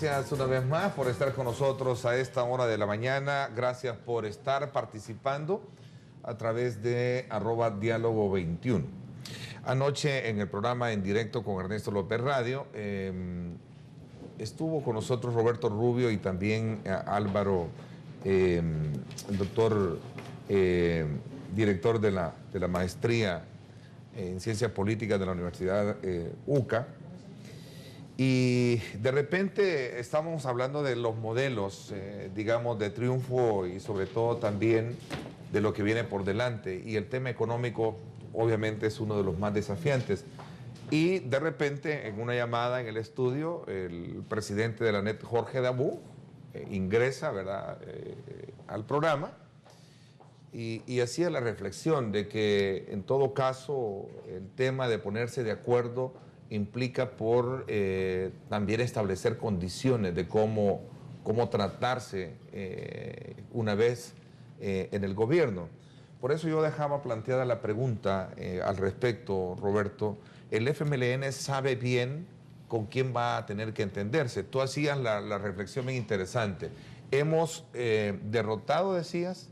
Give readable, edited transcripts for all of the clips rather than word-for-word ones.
gracias una vez más por estar con nosotros a esta hora de la mañana. Gracias por estar participando a través de @diálogo21. Anoche en el programa En Directo con Ernesto López Radio estuvo con nosotros Roberto Rubio y también Álvaro, el doctor director de la maestría en Ciencias Políticas de la Universidad UCA. Y de repente estamos hablando de los modelos, digamos, de triunfo y sobre todo también de lo que viene por delante. Y el tema económico obviamente es uno de los más desafiantes. Y de repente en una llamada en el estudio, el presidente de la ANEP, Jorge Dabú, ingresa, ¿verdad?, al programa y hacía la reflexión de que en todo caso el tema de ponerse de acuerdo implica por también establecer condiciones de cómo tratarse una vez en el gobierno. Por eso yo dejaba planteada la pregunta al respecto, Roberto. ¿El FMLN sabe bien con quién va a tener que entenderse? Tú hacías la reflexión bien interesante. Hemos derrotado, decías,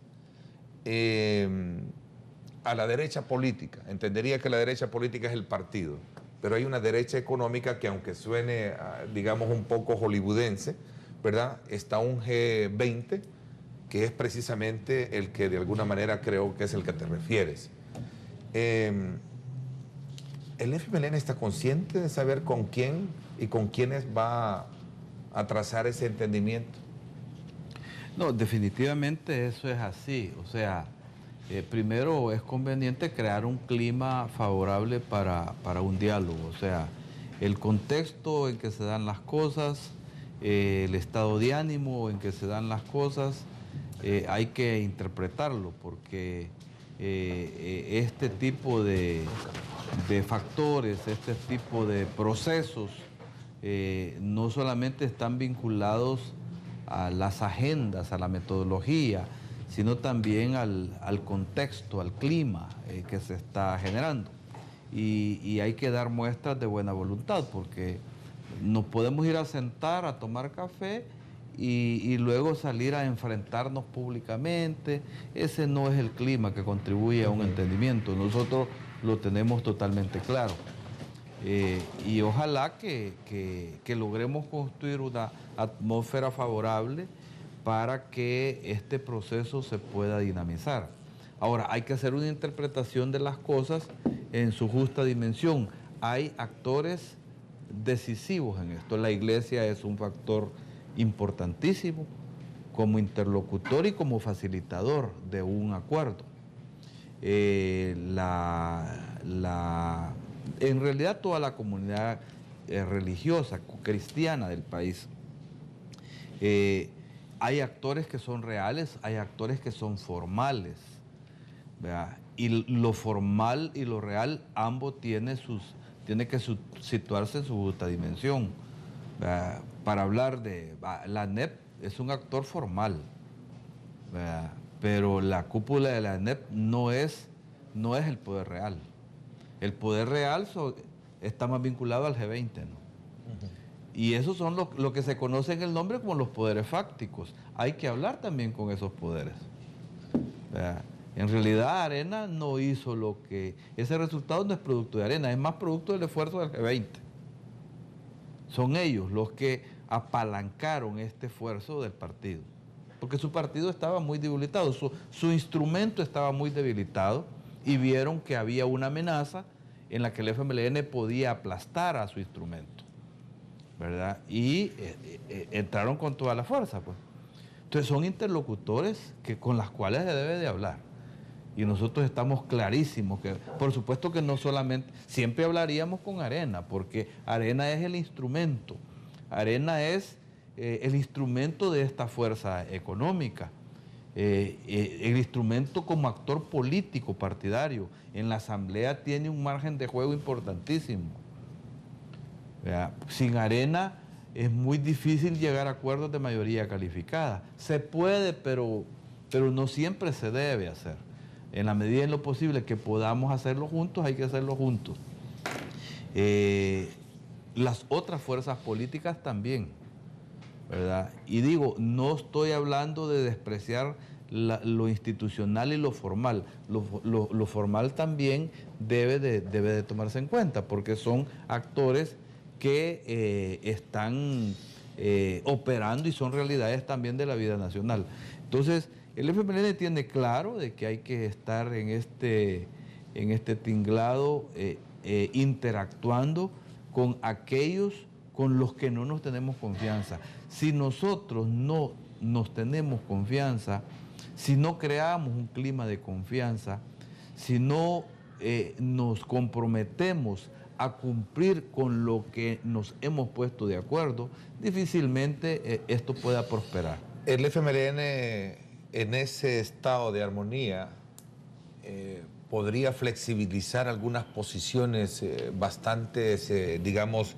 a la derecha política. Entendería que la derecha política es el partido, pero hay una derecha económica que, aunque suene, digamos, un poco hollywoodense, ¿verdad?, está un G20, que es precisamente el que de alguna manera creo que es el que te refieres. ¿El FMLN está consciente de saber con quién y con quiénes va a trazar ese entendimiento? No, definitivamente eso es así. O sea, primero es conveniente crear un clima favorable para un diálogo. O sea, el contexto en que se dan las cosas, el estado de ánimo en que se dan las cosas, hay que interpretarlo, porque este tipo de factores, este tipo de procesos, no solamente están vinculados a las agendas, a la metodología, sino también al contexto, al clima que se está generando. Y hay que dar muestras de buena voluntad, porque nos podemos ir a sentar a tomar café y luego salir a enfrentarnos públicamente. Ese no es el clima que contribuye a un entendimiento. Nosotros lo tenemos totalmente claro. Y ojalá que logremos construir una atmósfera favorable para que este proceso se pueda dinamizar. Ahora, hay que hacer una interpretación de las cosas en su justa dimensión. Hay actores decisivos en esto. La Iglesia es un factor importantísimo como interlocutor y como facilitador de un acuerdo. En realidad toda la comunidad religiosa, cristiana del país. Hay actores que son reales, hay actores que son formales, ¿verdad? Y lo formal y lo real, ambos tiene que situarse en su justa dimensión, ¿verdad? Para hablar de la ANEP, es un actor formal, ¿verdad? Pero la cúpula de la ANEP no es el poder real. El poder real está más vinculado al G20, ¿no? Y esos son lo que se conoce en el nombre como los poderes fácticos. Hay que hablar también con esos poderes, ¿verdad? En realidad Arena no hizo ese resultado no es producto de Arena, es más producto del esfuerzo del G20. Son ellos los que apalancaron este esfuerzo del partido, porque su partido estaba muy debilitado, su instrumento estaba muy debilitado, y vieron que había una amenaza en la que el FMLN podía aplastar a su instrumento, ¿verdad? Y entraron con toda la fuerza, pues. Entonces son interlocutores con las cuales se debe de hablar. Y nosotros estamos clarísimos que, por supuesto que no solamente, siempre hablaríamos con Arena, porque Arena es el instrumento. Arena es el instrumento de esta fuerza económica. El instrumento como actor político partidario en la asamblea tiene un margen de juego importantísimo. Sin Arena es muy difícil llegar a acuerdos de mayoría calificada. Se puede, pero no siempre se debe hacer. En la medida en lo posible que podamos hacerlo juntos, hay que hacerlo juntos. Las otras fuerzas políticas también. ¿verdad? Y digo, no estoy hablando de despreciar lo institucional y lo formal. Lo formal también debe de tomarse en cuenta, porque son actores que están operando y son realidades también de la vida nacional. Entonces, el FMLN tiene claro de que hay que estar en este tinglado interactuando con aquellos con los que no nos tenemos confianza. Si nosotros no nos tenemos confianza, si no creamos un clima de confianza, si no nos comprometemos a cumplir con lo que nos hemos puesto de acuerdo, difícilmente esto pueda prosperar. El FMLN en ese estado de armonía podría flexibilizar algunas posiciones bastante, digamos,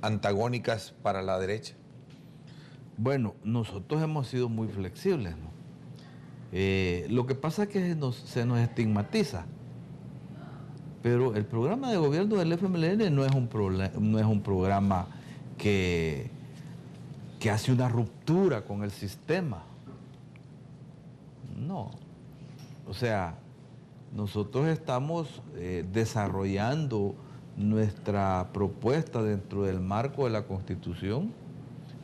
antagónicas para la derecha. Bueno, nosotros hemos sido muy flexibles, ¿no? Lo que pasa es que se nos estigmatiza, pero el programa de gobierno del FMLN no es un programa que hace una ruptura con el sistema. No. O sea, nosotros estamos desarrollando nuestra propuesta dentro del marco de la Constitución,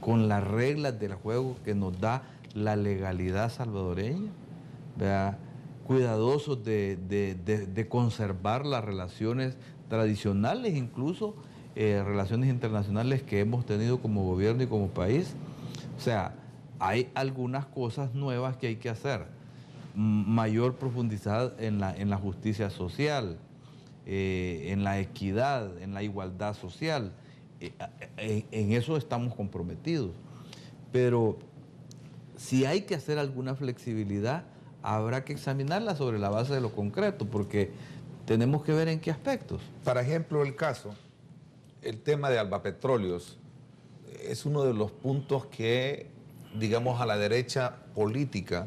con las reglas del juego que nos da la legalidad salvadoreña, ¿verdad? Cuidadosos de conservar las relaciones tradicionales, incluso relaciones internacionales que hemos tenido como gobierno y como país. O sea, hay algunas cosas nuevas que hay que hacer. Mayor profundidad en la justicia social, en la equidad, en la igualdad social. En eso estamos comprometidos. Pero si hay que hacer alguna flexibilidad, habrá que examinarla sobre la base de lo concreto, porque tenemos que ver en qué aspectos. Por ejemplo, el tema de Albapetróleos es uno de los puntos que, digamos, a la derecha política,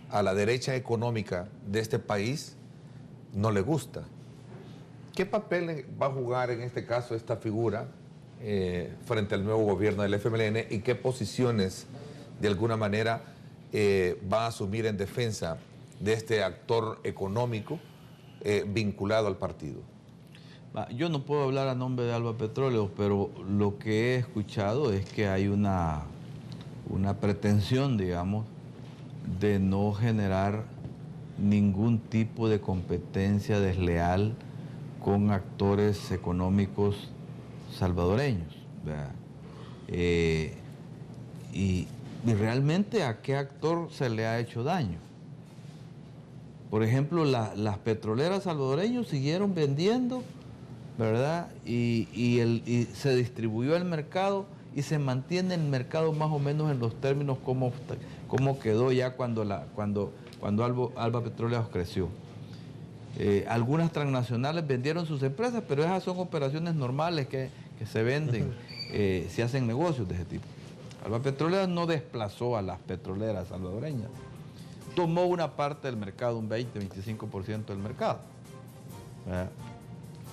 a la derecha económica de este país no le gusta. ¿Qué papel va a jugar en este caso esta figura frente al nuevo gobierno del FMLN y qué posiciones de alguna manera va a asumir en defensa de este actor económico vinculado al partido? Yo no puedo hablar a nombre de Albapetróleos, pero lo que he escuchado es que hay una pretensión, digamos, de no generar ningún tipo de competencia desleal con actores económicos salvadoreños, ¿verdad? Y realmente ¿a qué actor se le ha hecho daño? Por ejemplo, las petroleras salvadoreñas siguieron vendiendo, ¿verdad? Y se distribuyó el mercado y se mantiene el mercado más o menos en los términos como quedó ya cuando Alba Petróleos creció. Algunas transnacionales vendieron sus empresas, pero esas son operaciones normales que se venden, se hacen negocios de ese tipo. Alba Petróleos no desplazó a las petroleras salvadoreñas, tomó una parte del mercado, un 20-25% del mercado,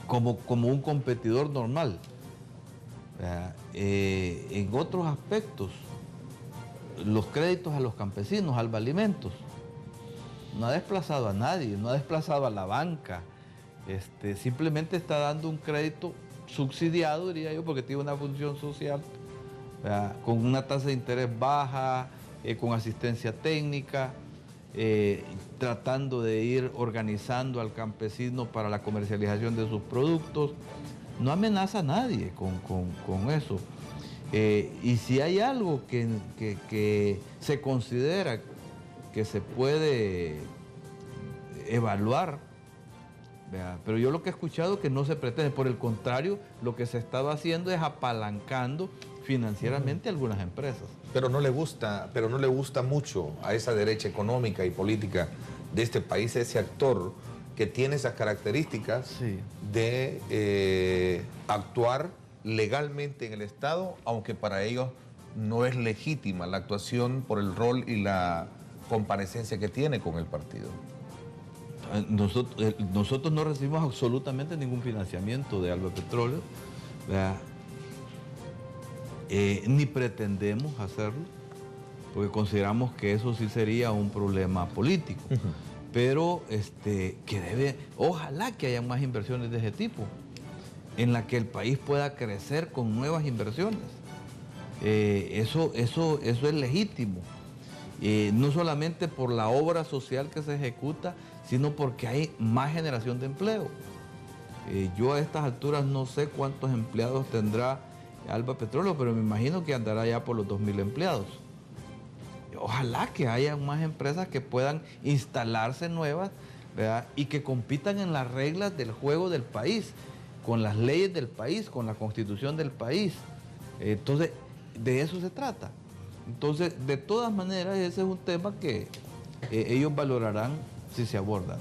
como un competidor normal. En otros aspectos, los créditos a los campesinos, Alba Alimentos, no ha desplazado a nadie, no ha desplazado a la banca, simplemente está dando un crédito subsidiado, diría yo, porque tiene una función social, con una tasa de interés baja, con asistencia técnica, tratando de ir organizando al campesino para la comercialización de sus productos. No amenaza a nadie con eso. Y si hay algo que se considera que se puede evaluar, pero yo lo que he escuchado es que no se pretende, por el contrario, lo que se estaba haciendo es apalancando financieramente a algunas empresas. Pero no le gusta mucho a esa derecha económica y política de este país, ese actor que tiene esas características, sí, de actuar legalmente en el Estado, aunque para ellos no es legítima la actuación por el rol y la comparecencia que tiene con el partido. Nosotros no recibimos absolutamente ningún financiamiento de Alba Petróleos, ni pretendemos hacerlo, porque consideramos que eso sí sería un problema político. Pero ojalá que haya más inversiones de ese tipo, en la que el país pueda crecer con nuevas inversiones. Eso es legítimo. No solamente por la obra social que se ejecuta, sino porque hay más generación de empleo. Yo a estas alturas no sé cuántos empleados tendrá Alba Petróleo, pero me imagino que andará ya por los 2.000 empleados. Ojalá que haya más empresas que puedan instalarse nuevas, ¿verdad? Y que compitan en las reglas del juego del país, con las leyes del país, con la constitución del país. Entonces, de eso se trata. Entonces, de todas maneras, ese es un tema que ellos valorarán si se aborda.